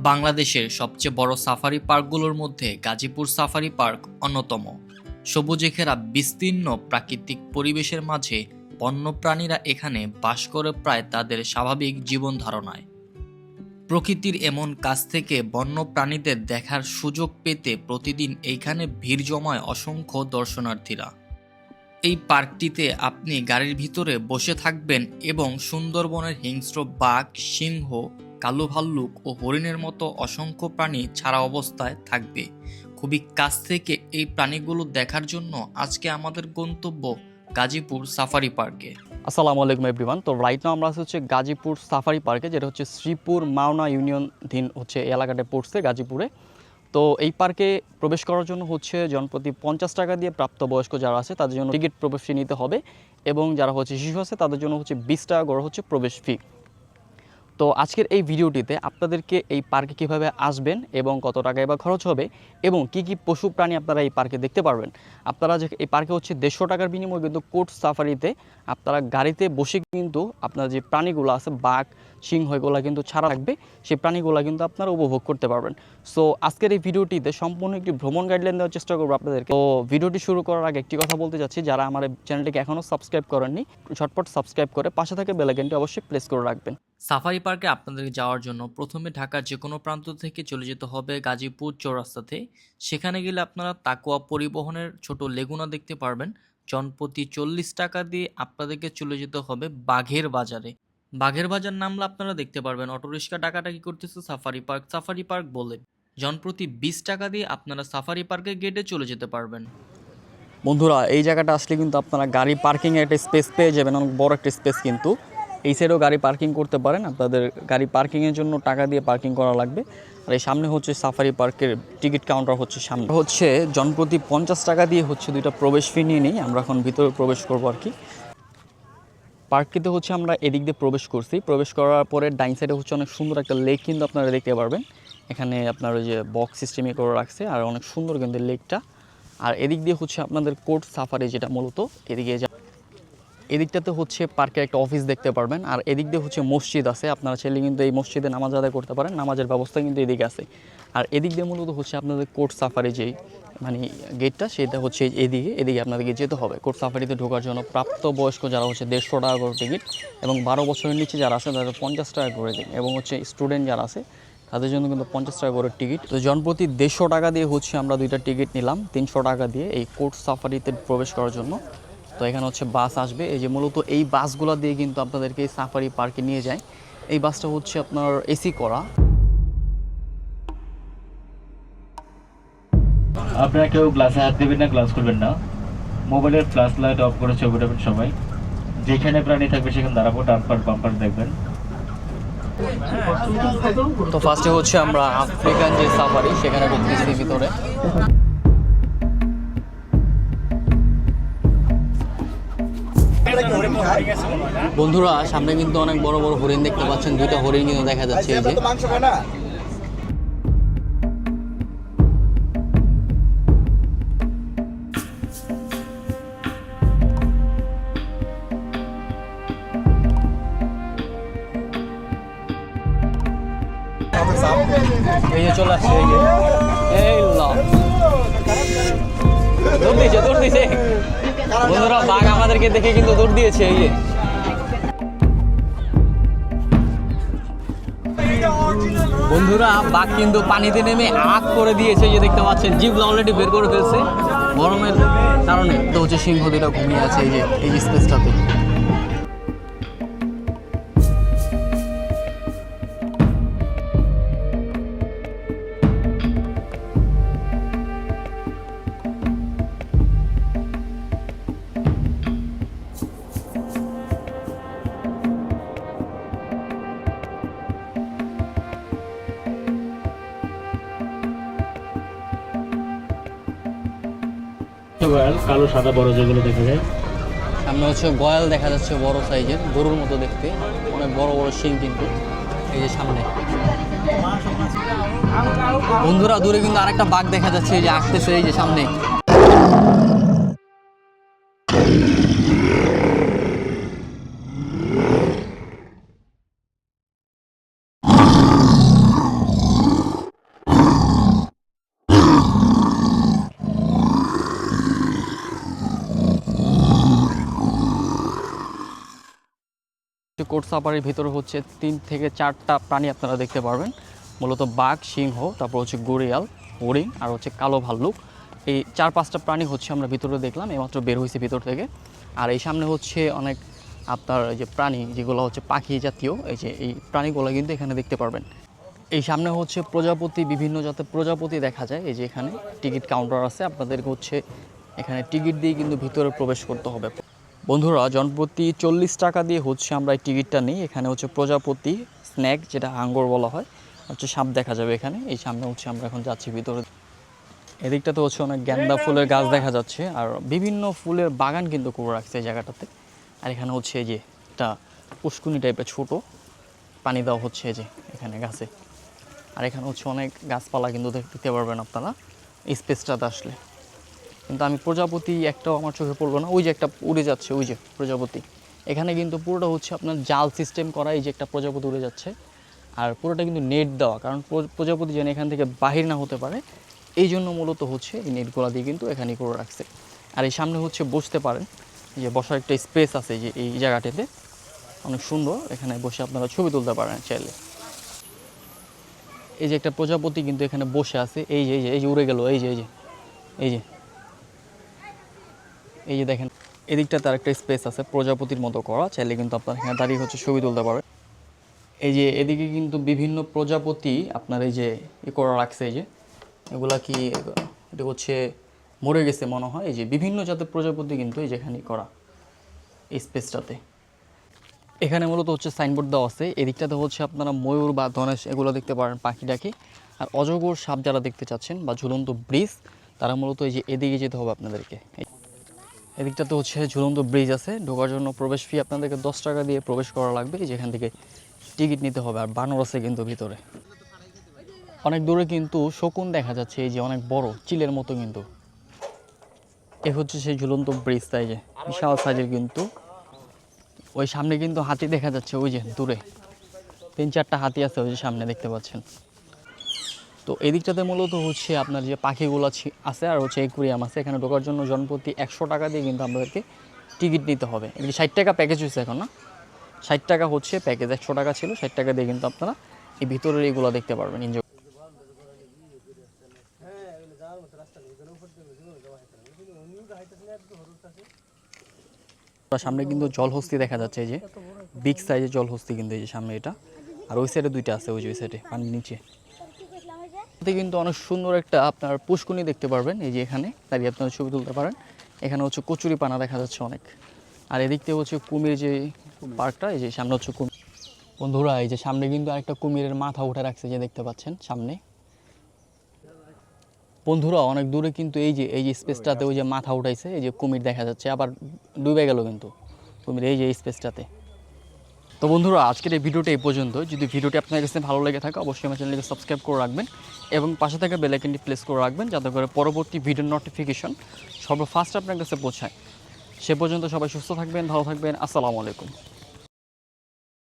বাংলাদেশের সবচেয়ে বড় সাফারি পার্কগুলোর মধ্যে গাজীপুর সাফারি পার্ক অন্যতম। সবুজে ঘেরা বিস্তীর্ণ প্রাকৃতিক পরিবেশের মাঝে বন্যপ্রাণীরা এখানে বাস করে প্রায় তাদের স্বাভাবিক জীবন ধারণায়। প্রকৃতির এমন কাছ থেকে বন্য প্রাণীদের দেখার সুযোগ পেতে প্রতিদিন এইখানে ভিড় জমায় অসংখ্য দর্শনার্থীরা। এই পার্কটিতে আপনি গাড়ির ভিতরে বসে থাকবেন এবং সুন্দরবনের হিংস্র বাঘ, সিংহ, কালো ভাল্লুক ও হরিণের মতো অসংখ্য প্রাণী ছাড়া অবস্থায় থাকবে। খুবই কাছ থেকে এই প্রাণীগুলো দেখার জন্য আজকে আমাদের গন্তব্য গাজীপুর সাফারি পার্কে। আসসালামু আলাইকুম এভরিওয়ান। তো রাইট নাও আমরা হচ্ছে গাজীপুর সাফারি পার্কে, যেটা হচ্ছে শ্রীপুর মাওনা ইউনিয়ন ধীন হচ্ছে এই এলাকাটা পড়ছে গাজীপুরে। তো এই পার্কে প্রবেশ করার জন্য হচ্ছে জনপ্রতি 50 টাকা দিয়ে প্রাপ্তবয়স্ক যারা আছে তাদের জন্য টিকিট প্রবেশ ফি নিতে হবে, এবং যারা হচ্ছে শিশু আছে তাদের জন্য হচ্ছে 20 টাকা করে হচ্ছে প্রবেশ ফি। তো আজকের এই ভিডিওটিতে আপনাদেরকে এই পার্কে কিভাবে আসবেন এবং কত টাকা এবার খরচ হবে এবং কি কি পশু প্রাণী আপনারা এই পার্কে দেখতে পারবেন। আপনারা যে এই পার্কে হচ্ছে 150 টাকার বিনিময়ে কিন্তু কোর্ট সাফারিতে আপনারা গাড়িতে বসে কিন্তু আপনার যে প্রাণীগুলো আছে বাঘ, সিংহ, এগুলো কিন্তু ছাড়া থাকবে, সেই প্রাণীগুলো কিন্তু আপনারা উপভোগ করতে পারবেন। সো আজকের এই ভিডিওটিতে সম্পূর্ণ একটি ভ্রমণ গাইডলাইন দেওয়ার চেষ্টা করবো আপনাদেরকে। তো ভিডিওটি শুরু করার আগে একটি কথা বলতে চাচ্ছি, যারা আমার চ্যানেলটিকে এখনও সাবস্ক্রাইব করেননি ঝটপট সাবস্ক্রাইব করে পাশে থাকে বেল আইকনটি অবশ্যই প্রেস করে রাখবেন। সাফারি পার্কে আপনাদের যাওয়ার জন্য প্রথমে ঢাকার যে কোনো প্রান্ত থেকে চলে যেতে হবে গাজীপুর চৌরাস্তাতে। সেখানে গেলে আপনারা তাকোয়া পরিবহনের ছোট লেগুনা দেখতে পারবেন। জনপ্রতি 40 টাকা দিয়ে আপনাদেরকে চলে যেতে হবে বাঘের বাজারে। বাঘের বাজার নামলে আপনারা দেখতে পারবেন অটোরিক্সা ডাকাডাকি করতেছে সাফারি পার্ক বলে। জনপ্রতি 20 টাকা দিয়ে আপনারা সাফারি পার্কের গেটে চলে যেতে পারবেন। বন্ধুরা, এই জায়গাটা আসলে কিন্তু আপনারা গাড়ি পার্কিংয়ের একটা স্পেস পেয়ে যাবেন, অনেক বড় একটা স্পেস। কিন্তু এই সাইডেও গাড়ি পার্কিং করতে পারেন, আপনাদের গাড়ি পার্কিংয়ের জন্য টাকা দিয়ে পার্কিং করা লাগবে। আর এই সামনে হচ্ছে সাফারি পার্কের টিকিট কাউন্টার হচ্ছে সামনে। হচ্ছে জনপ্রতি 50 টাকা দিয়ে হচ্ছে 2টা প্রবেশ ফি নিয়ে নিই। আমরা এখন ভিতরে প্রবেশ করবো আর কি। পার্কটিতে হচ্ছে আমরা এদিক দিয়ে প্রবেশ করছি। প্রবেশ করার পরে ডাইন সাইডে হচ্ছে অনেক সুন্দর একটা লেক কিন্তু আপনারা দেখতে পারবেন। এখানে আপনার ওই যে বক্স সিস্টেমে করে রাখছে, আর অনেক সুন্দর কিন্তু লেকটা। আর এদিক দিয়ে হচ্ছে আপনাদের কোর্ট সাফারি, যেটা মূলত এদিকে এদিকটাতে হচ্ছে পার্কের একটা অফিস দেখতে পারবেন। আর এদিক দিয়ে হচ্ছে মসজিদ আছে, আপনারা চাইলে কিন্তু এই মসজিদে নামাজ আদায় করতে পারেন, নামাজের ব্যবস্থা কিন্তু এদিকে আছে। আর এদিক দিয়ে মূলত হচ্ছে আপনাদের কোর্ট সাফারি যেই গেটটা, সেটা হচ্ছে এদিকে আপনাদেরকে যেতে হবে। কোর্ট সাফারিতে ঢোকার জন্য প্রাপ্তবয়স্ক যারা হচ্ছে 150 টাকা করে টিকিট, এবং 12 বছরের নিচে যারা আছে তাদের 50 টাকা করে টিকিট, এবং হচ্ছে স্টুডেন্ট যারা আছে তাদের জন্য কিন্তু 50 টাকা করে টিকিট। তো জনপ্রতি 150 টাকা দিয়ে হচ্ছে আমরা 2টা টিকিট নিলাম 300 টাকা দিয়ে এই কোর্ট সাফারিতে প্রবেশ করার জন্য। তো এখানে হচ্ছে বাস আসবে, এই যে মূলত এই বাসগুলো দিয়ে কিন্তু আপনাদেরকে এই সাফারি পার্কে নিয়ে যায়। এই বাসটা হচ্ছে আপনার এসি করা। আপনারা কেউ গ্লাসে হাত দেবেন না, গ্লাস করবেন না। মোবাইলের ফ্ল্যাশ লাইট অফ করে ছবি উঠাবেন সবাই। যেখানে প্রাণী থাকবে সেখানে দাঁড়াবো, ডাম্পার বাম্পার দেখবেন। তো ফার্স্টে হচ্ছে আমরা আফ্রিকান যে সাফারি সেখানে ঢুকতেছি ভিতরে। বন্ধুরা, সামনে কিন্তু অনেক বড় বড় হরিণ দেখতে পাচ্ছেন, 2টা হরিণ কিন্তু দেখা যাচ্ছে এই যে। এই যে চলে আসছে, এই যে এই দৌড় দিয়েছে বন্ধুরা, বাঘ আমাদেরকে দেখে কিন্তু দৌড় দিয়েছে। এই যে বন্ধুরা, বাঘ কিন্তু পানিতে নেমে আগ করে দিয়েছে, এই যে দেখতে পাচ্ছেন জিভটা অলরেডি বের করে ফেলছে গরমের কারণে। তো হচ্ছে সিংহ 2টা ঘুমিয়ে আছে এই যে স্পেসটাতে। কালো সাদা বড় যেগুলো দেখা যায়। সামনে হচ্ছে গয়াল দেখা যাচ্ছে, বড় সাইজের গরুর মতো দেখতে, অনেক বড় বড় শিং কিন্তু এই যে সামনে। বন্ধুরা, দূরে কিন্তু আরেকটা বাঘ দেখা যাচ্ছে, এই যে আসতেছে এই যে সামনে। কোর্ট সাফারির ভিতরে হচ্ছে 3 থেকে 4টা প্রাণী আপনারা দেখতে পারবেন, মূলত বাঘ, সিংহ, তারপর হচ্ছে গড়িয়াল, হরিণ আর হচ্ছে কালো ভাল্লুক। এই 4-5টা প্রাণী হচ্ছে আমরা ভিতরে দেখলাম, এইমাত্র বের হয়েছে ভিতর থেকে। আর এই সামনে হচ্ছে অনেক আপনার যে প্রাণী যেগুলো হচ্ছে পাখি জাতীয়, এই প্রাণীগুলো কিন্তু এখানে দেখতে পারবেন। এই সামনে হচ্ছে প্রজাপতি, বিভিন্ন জাতের প্রজাপতি দেখা যায়। এই যে এখানে টিকিট কাউন্টার আছে, আপনাদেরকে হচ্ছে এখানে টিকিট দিয়ে কিন্তু ভিতরে প্রবেশ করতে হবে। বন্ধুরা, জনপ্রতি 40 টাকা দিয়ে হচ্ছে আমরা এই টিকিটটা নিই। এখানে হচ্ছে প্রজাপতি, স্ন্যাক যেটা হাঙ্গর বলা হয়, হচ্ছে সাপ দেখা যাবে এখানে। এই সামনে হচ্ছে আমরা এখন যাচ্ছি ভিতরে। এদিকটাতে হচ্ছে অনেক গেন্দা ফুলের গাছ দেখা যাচ্ছে, আর বিভিন্ন ফুলের বাগান কিন্তু করে রাখছে এই জায়গাটাতে। আর এখানে হচ্ছে এই যে একটা পুষ্কুনি টাইপের ছোট পানি দেওয়া হচ্ছে এই যে এখানে গাছে। আর এখানে হচ্ছে অনেক গাছপালা কিন্তু দেখতে পারবেন আপনারা এই স্পেসটাতে আসলে। কিন্তু আমি প্রজাপতি একটাও আমার চোখে পড়লো না। ওই যে একটা উড়ে যাচ্ছে, ওই যে প্রজাপতি। এখানে কিন্তু পুরোটা হচ্ছে আপনার জাল সিস্টেম করা, এই যে একটা প্রজাপতি উড়ে যাচ্ছে। আর পুরোটা কিন্তু নেট দেওয়া, কারণ প্রজাপতি যেন এখান থেকে বাহির না হতে পারে, এই জন্য মূলত হচ্ছে এই নেটগুলো দিয়ে কিন্তু এখানেই করে রাখছে। আর এই সামনে হচ্ছে বসতে পারেন, যে বসার একটা স্পেস আছে যে এই জায়গাটিতে, অনেক সুন্দর। এখানে বসে আপনারা ছবি তুলতে পারেন চাইলে। এই যে একটা প্রজাপতি কিন্তু এখানে বসে আছে, এই যে এই যে উড়ে গেল, এই যে এই যে এই যে এই যে দেখেন, এদিকটা তার একটা স্পেস আছে প্রজাপতির মতো করা, চাইলে কিন্তু আপনার এখানে দাঁড়িয়ে হচ্ছে ছবি তুলতে পারবেন। এই যে এদিকে কিন্তু বিভিন্ন প্রজাপতি আপনার এই যে করা রাখছে, এই যে এগুলা কি এটা হচ্ছে মরে গেছে মনে হয়। এই যে বিভিন্ন জাতের প্রজাপতি কিন্তু এই যেখানে করা এই স্পেসটাতে। এখানে মূলত হচ্ছে সাইনবোর্ড দেওয়া আছে, এদিকটাতে হচ্ছে আপনারা ময়ূর বা ধনেশ এগুলো দেখতে পারেন, পাখিটাকে। আর অজগর সাপ যারা দেখতে চাচ্ছেন বা ঝুলন্ত ব্রিজ, তারা মূলত এই যে এদিকে যেতে হবে আপনাদেরকে। এদিকটাতে হচ্ছে ঝুলন্ত ব্রিজ আছে, ঢোকার জন্য প্রবেশ ফি আপনাদেরকে 10 টাকা দিয়ে প্রবেশ করা লাগবে, যেখান থেকে টিকিট নিতে হবে। আর বানর আছে কিন্তু ভিতরে। অনেক দূরে কিন্তু শকুন দেখা যাচ্ছে, এই যে অনেক বড় চিলের মতো কিন্তু। এ হচ্ছে সেই ঝুলন্ত ব্রিজ, তাই যে বিশাল সাইজের কিন্তু। ওই সামনে কিন্তু হাতি দেখা যাচ্ছে, ওই যে দূরে 3-4টা হাতি আছে ওই যে সামনে দেখতে পাচ্ছেন। তো এদিকটাতে মূলত হচ্ছে আপনার যে পাখিগুলো আছে আর হচ্ছে অ্যাকুয়ারিয়াম আছে। এখানে ঢোকার জন্য জনপ্রতি 100 টাকা দিয়ে কিন্তু আপনাদেরকে টিকিট নিতে হবে। এগুলি 60 টাকা প্যাকেজ হয়েছে এখন, না 60 টাকা হচ্ছে প্যাকেজ, 100 টাকা ছিল, 60 টাকা দিয়ে কিন্তু আপনারা এই ভিতরের এগুলো দেখতে পারবেন, এনজয়। সামনে কিন্তু জলহস্তি দেখা যাচ্ছে, এই যে বিগ সাইজের জলহস্তি কিন্তু এই যে সামনে এটা। আর ওই সাইডে 2টা আছে, ওই যে ওই সাইডে পানির নিচে। এতে কিন্তু অনেক সুন্দর একটা আপনার পুষ্কুনি দেখতে পারবেন, এই যে এখানে দাঁড়িয়ে আপনারা ছবি তুলতে পারেন। এখানে হচ্ছে কচুরি পানা দেখা যাচ্ছে অনেক। আর এদিক থেকে হচ্ছে কুমির যে পার্কটা, এই যে সামনে হচ্ছে কুমির। বন্ধুরা, এই যে সামনে কিন্তু আরেকটা কুমিরের মাথা উঠে রাখছে, যে দেখতে পাচ্ছেন সামনে। বন্ধুরা, অনেক দূরে কিন্তু এই যে স্পেসটাতে ওই যে মাথা উঠাইছে, এই যে কুমির দেখা যাচ্ছে, আবার ডুবে গেল কিন্তু কুমির এই যে স্পেসটাতে। তো বন্ধুরা, আজকের এই ভিডিওটা এই পর্যন্ত। যদি ভিডিওটি আপনার কাছে ভালো লেগে থাকে, অবশ্যই আমার চ্যানেলকে সাবস্ক্রাইব করে রাখবেন এবং পাশে থাকা বেল আইকনটি প্রেস করে রাখবেন, যাতে করে পরবর্তী ভিডিওর নোটিফিকেশন সর্বফার্স্ট আপনার কাছে পৌঁছায়। সে পর্যন্ত সবাই সুস্থ থাকবেন, ভালো থাকবেন। আসসালামু আলাইকুম।